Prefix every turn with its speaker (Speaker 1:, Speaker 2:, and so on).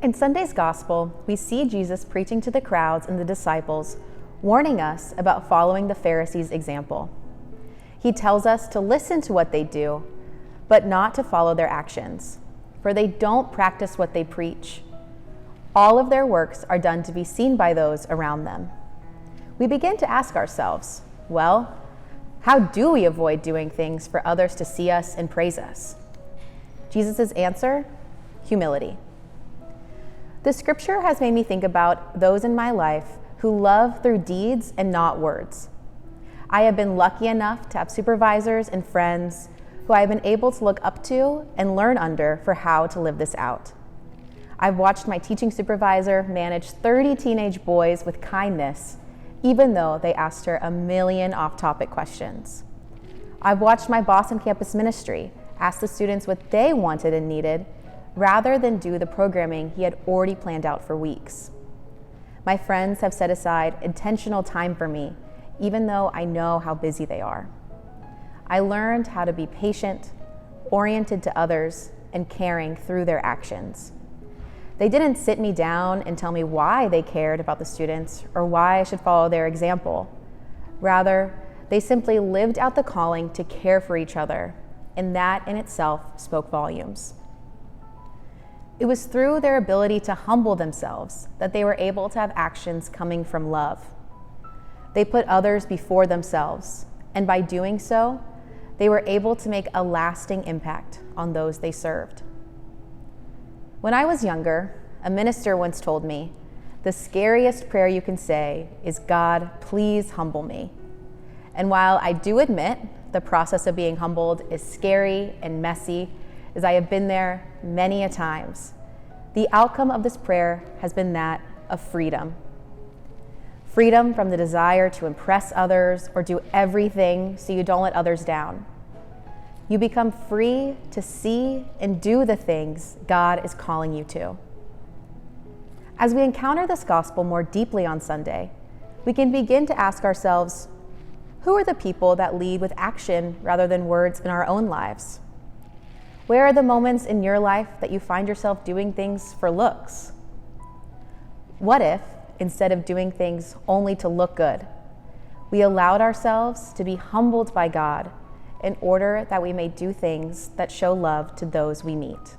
Speaker 1: In Sunday's Gospel, we see Jesus preaching to the crowds and the disciples, warning us about following the Pharisees' example. He tells us to listen to what they do, but not to follow their actions, for they don't practice what they preach. All of their works are done to be seen by those around them. We begin to ask ourselves, well, how do we avoid doing things for others to see us and praise us? Jesus' answer? Humility. The scripture has made me think about those in my life who love through deeds and not words. I have been lucky enough to have supervisors and friends who I have been able to look up to and learn under for how to live this out. I've watched my teaching supervisor manage 30 teenage boys with kindness, even though they asked her a million off-topic questions. I've watched my boss in campus ministry ask the students what they wanted and needed, rather than do the programming he had already planned out for weeks. My friends have set aside intentional time for me, even though I know how busy they are. I learned how to be patient, oriented to others, and caring through their actions. They didn't sit me down and tell me why they cared about the students or why I should follow their example. Rather, they simply lived out the calling to care for each other, and that in itself spoke volumes. It was through their ability to humble themselves that they were able to have actions coming from love. They put others before themselves, and by doing so, they were able to make a lasting impact on those they served. When I was younger, a minister once told me, "The scariest prayer you can say is, 'God, please humble me.' And while I do admit the process of being humbled is scary and messy, as I have been there many a times, the outcome of this prayer has been that of freedom. Freedom from the desire to impress others or do everything so you don't let others down. You become free to see and do the things God is calling you to." As we encounter this gospel more deeply on Sunday, we can begin to ask ourselves, who are the people that lead with action rather than words in our own lives? Where are the moments in your life that you find yourself doing things for looks? What if, instead of doing things only to look good, we allowed ourselves to be humbled by God in order that we may do things that show love to those we meet?